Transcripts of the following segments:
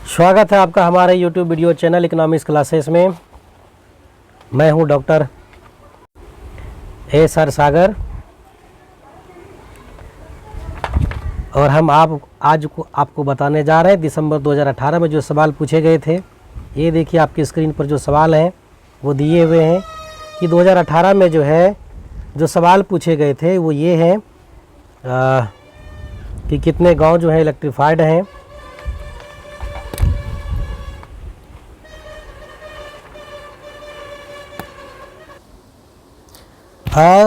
स्वागत है आपका हमारे YouTube video channel economics classes में। मैं हूं डॉक्टर एस आर सागर और हम आज आपको बताने जा रहे हैं दिसंबर 2018 में जो सवाल पूछे गए थे। ये देखिए आपकी स्क्रीन पर जो सवाल हैं वो दिए हुए हैं कि 2018 में जो सवाल पूछे गए थे वो ये हैं कि कितने गांव जो है इलेक्ट्रीफाइड हैं।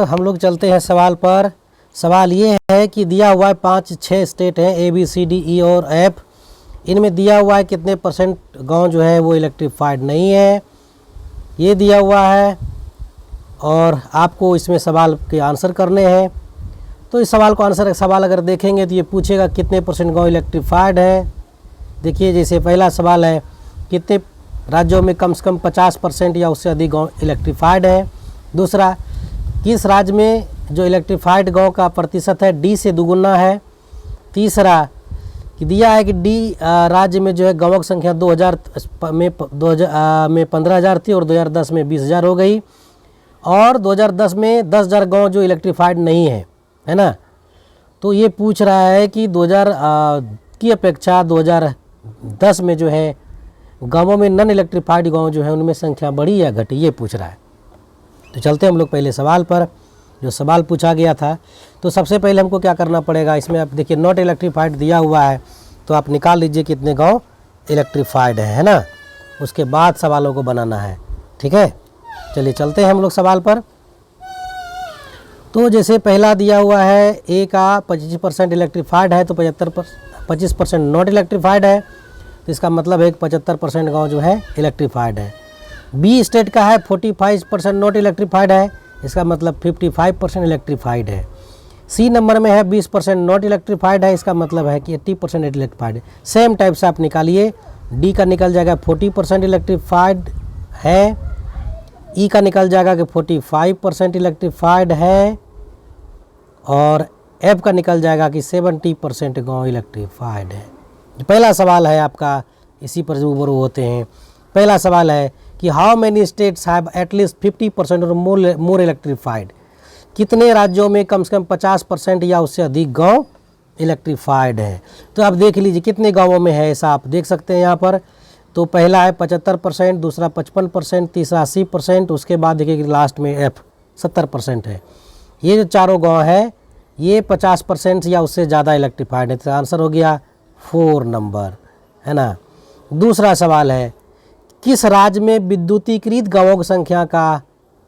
हम लोग चलते हैं सवाल पर। सवाल ये है कि दिया हुआ है 5-6 स्टेट हैं A, B, C, D, E और F। इनमें दिया हुआ है कितने परसेंट गांव जो है वो इलेक्ट्रीफाइड नहीं है, ये दिया हुआ है और आपको इसमें सवाल के आंसर करने हैं। तो इस सवाल अगर देखेंगे तो ये पूछेगा कितने परसेंट गांव इलेक्ट्रीफाइड है। देखिए जैसे पहला सवाल है कितने राज्यों में कम से कम 50% या उससे अधिक गांव इलेक्ट्रीफाइड है। दूसरा, किस राज्य में जो इलेक्ट्रीफाइड गांव का प्रतिशत है D से दुगुना है। तीसरा कि दिया है कि D राज्य में जो है गांवों की संख्या 2000 में 15,000 थी और 2010 में 20,000 हो गई और 2010 में 10,000 गांव जो इलेक्ट्रीफाइड नहीं है ना। तो ये पूछ रहा है कि 2000 की अपेक्षा 2010 में जो है गांवों में नॉन इलेक्ट्रीफाइड गांव जो है उनमें संख्या बढ़ी या घटी, ये पूछ रहा है। तो चलते हम लोग पहले सवाल पर। जो सवाल पूछा गया था तो सबसे पहले हमको क्या करना पड़ेगा, इसमें आप देखिए नॉट इलेक्ट्रीफाइड दिया हुआ है तो आप निकाल लीजिए कितने गांव इलेक्ट्रीफाइड है ना। उसके बाद सवालों को बनाना है, ठीक है। चलिए चलते हैं हम लोग सवाल पर। तो जैसे पहला दिया हुआ है A का 25% इलेक्ट्रीफाइड है तो 25% नॉट इलेक्ट्रीफाइड है, तो इसका मतलब है कि 75% गाँव जो है इलेक्ट्रीफाइड है। B स्टेट का है 45% नॉट इलेक्ट्रीफाइड है, इसका मतलब 55% इलेक्ट्रीफाइड है। C नंबर में है 20% नॉट इलेक्ट्रीफाइड है, इसका मतलब है कि 80% इलेक्ट्रीफाइड है। सेम टाइप से आप निकालिए, D का निकल जाएगा 40% इलेक्ट्रीफाइड है, E का निकल जाएगा कि 45% इलेक्ट्रीफाइड है और F का निकल जाएगा कि 70% गाँव इलेक्ट्रीफाइड है। पहला सवाल है आपका, इसी पर रूबरू होते हैं। पहला सवाल है कि how many states have at least 50% और मोर इलेक्ट्रीफाइड। कितने राज्यों में कम से कम 50% या उससे अधिक गांव इलेक्ट्रीफाइड है। तो आप देख लीजिए कितने गांवों में है ऐसा आप देख सकते हैं यहाँ पर। तो पहला है 75%, दूसरा 55%, तीसरा 80%, उसके बाद देखिए कि लास्ट में F 70% है। ये जो चारों गाँव है ये 50% या उससे ज़्यादा इलेक्ट्रीफाइड है, तो आंसर हो गया 4 नंबर, है ना। दूसरा सवाल है किस राज्य में विद्युतीकृत गांवों की संख्या का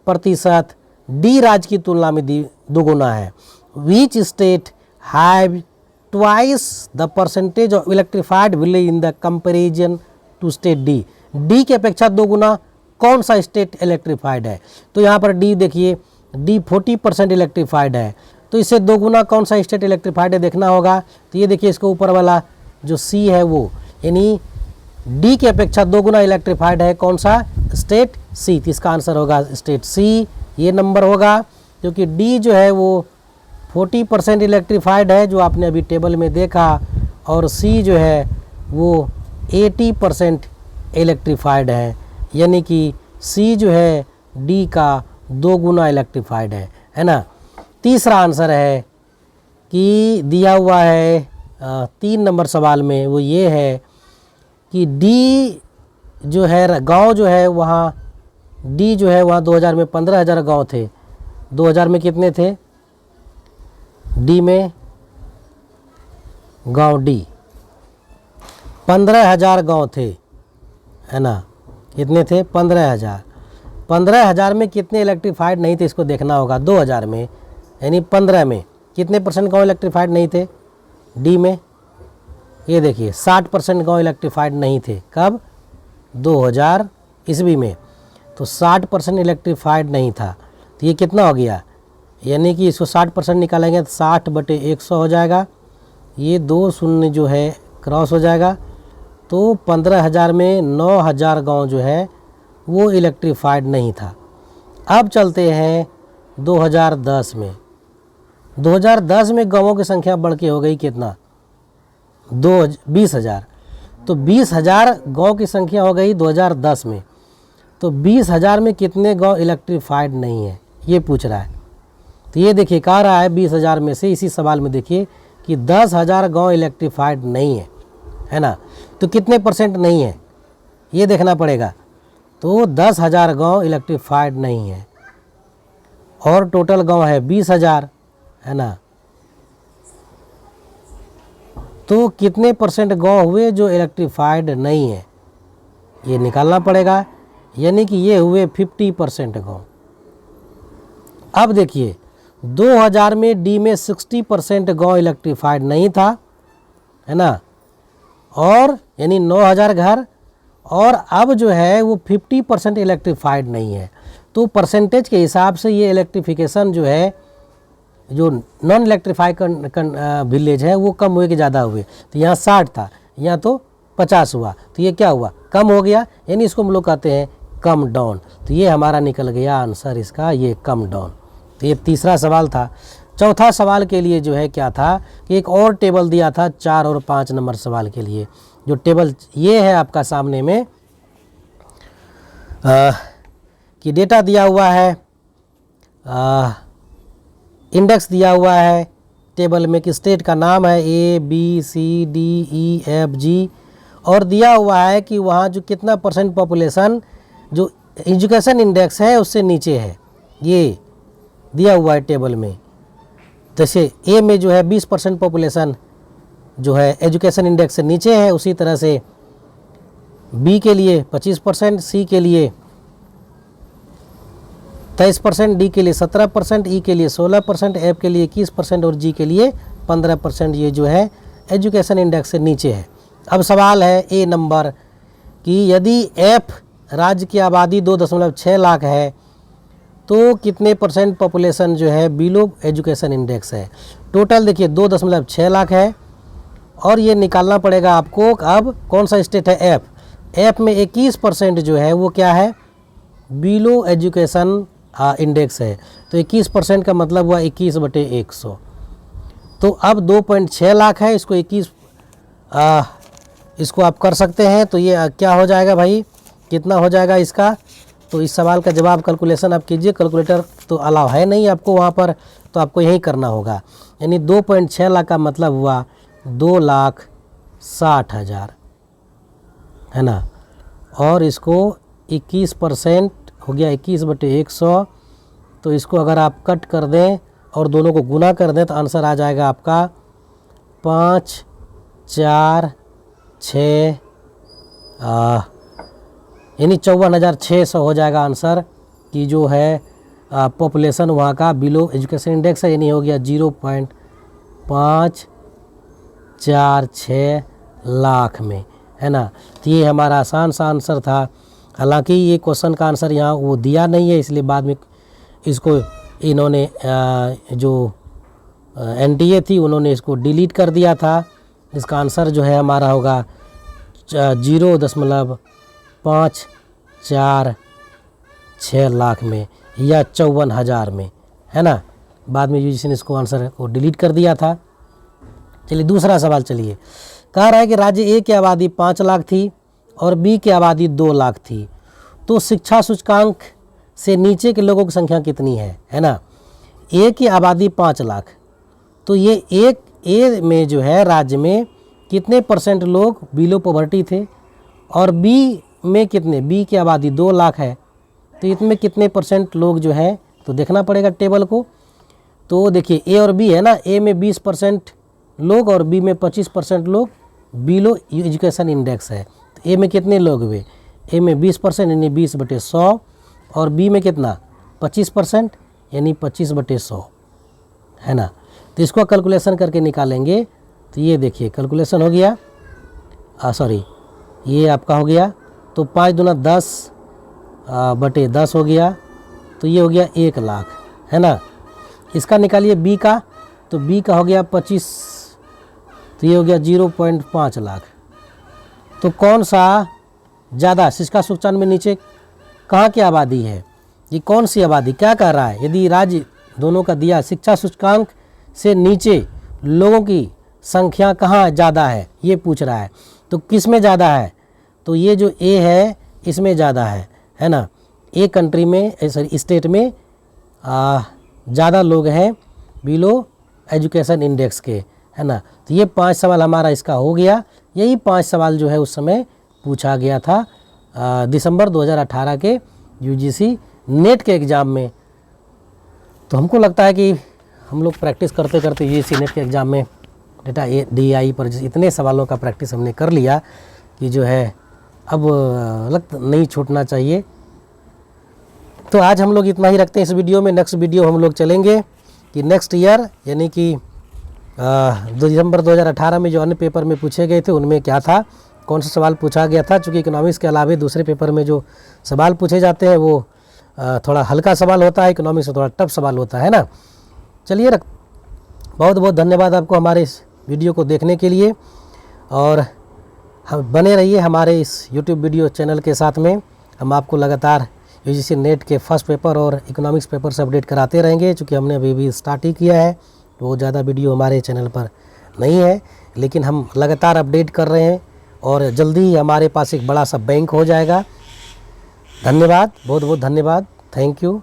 प्रतिशत D राज्य की तुलना में दोगुना है। Which state have twice the percentage of electrified village in the comparison to state D। D की अपेक्षा दोगुना कौन सा स्टेट इलेक्ट्रीफाइड है। तो यहाँ पर D देखिए D 40% इलेक्ट्रीफाइड है, तो इससे दोगुना कौन सा स्टेट इलेक्ट्रीफाइड है देखना होगा। तो ये देखिए इसको ऊपर वाला जो C है वो यानी D की अपेक्षा दोगुना इलेक्ट्रीफाइड है कौन सा स्टेट C। तो इसका आंसर होगा स्टेट C, ये नंबर होगा क्योंकि D जो है वो 40% इलेक्ट्रीफाइड है जो आपने अभी टेबल में देखा और C जो है वो 80% इलेक्ट्रीफाइड है, यानी कि C जो है D का दोगुना इलेक्ट्रीफाइड है ना। तीसरा आंसर है कि दिया हुआ है 3 नंबर सवाल में वो ये है कि D जो है गांव जो है वहाँ D जो है वहाँ 2000 में 15,000 गांव थे। 2000 में कितने थे D में गांव D 15,000 गांव थे, है ना। कितने थे 15,000। 15,000 में कितने इलेक्ट्रीफाइड नहीं थे इसको देखना होगा। 2000 में यानी 15 में कितने परसेंट गांव इलेक्ट्रीफाइड नहीं थे D में। ये देखिए 60% गाँव इलेक्ट्रीफाइड नहीं थे कब 2000 ईस्वी में, तो 60% इलेक्ट्रीफाइड नहीं था। तो ये कितना हो गया, यानी कि इसको 60% निकालेंगे तो 60/100 हो जाएगा। ये 2 शून्य जो है क्रॉस हो जाएगा, तो 15,000 में 9,000 गाँव जो है वो इलेक्ट्रीफाइड नहीं था। अब चलते हैं 2010 में। 2010 में गाँवों की संख्या बढ़ के हो गई कितना 20,000। तो 20,000 गांव की संख्या हो गई 2010 में। तो 20,000 में कितने गांव इलेक्ट्रीफाइड नहीं है, ये पूछ रहा है। तो ये देखिए कह रहा है 20,000 में से, इसी सवाल में देखिए कि 10,000 गांव इलेक्ट्रीफाइड नहीं है ना। तो कितने परसेंट नहीं है ये देखना पड़ेगा। तो 10,000 गांव इलेक्ट्रीफाइड नहीं है और टोटल गांव है 20,000, है ना। तो कितने परसेंट गांव हुए जो इलेक्ट्रीफाइड नहीं है, ये निकालना पड़ेगा। यानी कि ये हुए 50% गांव। अब देखिए 2000 में डी में 60% गांव इलेक्ट्रीफाइड नहीं था, है ना, और यानी 9,000 घर, और अब जो है वो 50% इलेक्ट्रीफाइड नहीं है। तो परसेंटेज के हिसाब से ये इलेक्ट्रिफिकेशन जो है, जो नॉन इलेक्ट्रीफाइड विलेज है वो कम हुए कि ज़्यादा हुए। तो यहाँ 60 था, यहाँ तो 50 हुआ, तो ये क्या हुआ, कम हो गया। यानी इसको हम लोग कहते हैं कम डाउन। तो ये हमारा निकल गया आंसर इसका, ये कम डाउन। तो ये तीसरा सवाल था। चौथा सवाल के लिए जो है क्या था कि एक और टेबल दिया था 4 और 5 नंबर सवाल के लिए। जो टेबल ये है आपका सामने में कि डेटा दिया हुआ है, इंडेक्स दिया हुआ है टेबल में कि स्टेट का नाम है ABCDEFG, और दिया हुआ है कि वहाँ जो कितना परसेंट पॉपुलेशन जो एजुकेशन इंडेक्स है उससे नीचे है, ये दिया हुआ है टेबल में। जैसे ए में जो है 20% पॉपुलेशन जो है एजुकेशन इंडेक्स से नीचे है, उसी तरह से बी के लिए 25%, सी के लिए 23%, डी के लिए 17%, ई के लिए 16%, एफ के लिए 21% और जी के लिए 15%, ये जो है एजुकेशन इंडेक्स से नीचे है। अब सवाल है ए नंबर कि यदि एफ राज्य की आबादी 2.6 लाख है तो कितने परसेंट पॉपुलेशन जो है बिलो एजुकेशन इंडेक्स है। टोटल देखिए 2.6 लाख है और ये निकालना पड़ेगा आपको। अब कौन सा स्टेट है, एफ। एफ में 21% जो है वो क्या है, बिलो एजुकेशन इंडेक्स है। तो 21% का मतलब हुआ 21/100। तो अब 2.6 लाख है, इसको 21 इसको आप कर सकते हैं। तो ये क्या हो जाएगा भाई, कितना हो जाएगा इसका। तो इस सवाल का जवाब कैलकुलेशन आप कीजिए, कैलकुलेटर तो अलाउ है नहीं आपको वहाँ पर, तो आपको यही करना होगा। यानी 2.6 लाख का मतलब हुआ 2,60,000, है ना। और इसको 21% हो गया 21/100। तो इसको अगर आप कट कर दें और दोनों को गुना कर दें तो आंसर आ जाएगा आपका 5, 4, 6 यानी 54,600 हो जाएगा आंसर कि जो है पॉपुलेशन वहाँ का बिलो एजुकेशन इंडेक्स है। यानी हो गया 0.546 लाख में, है ना। तो ये हमारा आसान सा आंसर था। हालांकि ये क्वेश्चन का आंसर यहाँ वो दिया नहीं है, इसलिए बाद में इसको इन्होंने जो NTA थी उन्होंने इसको डिलीट कर दिया था। इसका आंसर जो है हमारा होगा 0.546 लाख में या 54,000 में, है ना। बाद में यूजीसी ने इसको आंसर को डिलीट कर दिया था। चलिए दूसरा सवाल, चलिए कह रहा है कि राज्य ए की आबादी 5 लाख थी और बी की आबादी 2 लाख थी, तो शिक्षा सूचकांक से नीचे के लोगों की संख्या कितनी है ना। ए की आबादी 5 लाख, तो ये एक ए में जो है राज्य में कितने परसेंट लोग बिलो पॉवर्टी थे, और बी में कितने, बी की आबादी 2 लाख है, तो इसमें कितने परसेंट लोग जो है, तो देखना पड़ेगा टेबल को। तो देखिए ए और बी है ना, ए में 20% लोग और बी में 25% लोग बिलो एजुकेशन इंडेक्स है। तो ए में कितने लोग हुए, ए में 20% यानी 20/100, और बी में कितना 25% यानी 25/100, है ना। तो इसको कैलकुलेशन करके निकालेंगे। तो ये देखिए कैलकुलेशन हो गया, सॉरी ये आपका हो गया, तो 5 दूना 10/10 हो गया, तो ये हो गया 1 लाख, है ना। इसका निकालिए बी का, तो बी का हो गया 25, तो ये हो गया 0.5 लाख। तो कौन सा ज़्यादा, शिक्षा सूचकांक में नीचे कहाँ की आबादी है, ये कौन सी आबादी, क्या कह रहा है। यदि राज्य दोनों का दिया, शिक्षा सूचकांक से नीचे लोगों की संख्या कहाँ ज़्यादा है ये पूछ रहा है। तो किस में ज़्यादा है, तो ये जो ए है इसमें ज़्यादा है ना। ए कंट्री में सॉरी स्टेट में ज़्यादा लोग हैं बिलो एजुकेशन इंडेक्स के, है ना। तो ये 5 सवाल हमारा इसका हो गया। यही 5 सवाल जो है उस समय पूछा गया था दिसंबर 2018 के यूजीसी नेट के एग्ज़ाम में। तो हमको लगता है कि हम लोग प्रैक्टिस करते करते यूजीसी नेट के एग्ज़ाम में डेटा DI पर इतने सवालों का प्रैक्टिस हमने कर लिया कि जो है अब लग नहीं छूटना चाहिए। तो आज हम लोग इतना ही रखते हैं इस वीडियो में। नेक्स्ट वीडियो हम लोग चलेंगे कि नेक्स्ट ईयर यानी कि दिसंबर 2018 में जो अन्य पेपर में पूछे गए थे उनमें क्या था, कौन सा सवाल पूछा गया था। चूँकि इकोनॉमिक्स के अलावा दूसरे पेपर में जो सवाल पूछे जाते हैं वो थोड़ा हल्का सवाल होता है, इकोनॉमिक्स में थोड़ा टफ सवाल होता है ना। चलिए बहुत बहुत धन्यवाद आपको हमारे इस वीडियो को देखने के लिए, और हम बने रहिए हमारे इस यूट्यूब वीडियो चैनल के साथ में। हम आपको लगातार यूजीसी नेट के फर्स्ट पेपर और इकोनॉमिक्स पेपर से अपडेट कराते रहेंगे। चूँकि हमने अभी स्टार्ट ही किया है तो बहुत ज़्यादा वीडियो हमारे चैनल पर नहीं है, लेकिन हम लगातार अपडेट कर रहे हैं और जल्दी ही हमारे पास एक बड़ा सा बैंक हो जाएगा। धन्यवाद, बहुत बहुत धन्यवाद, थैंक यू।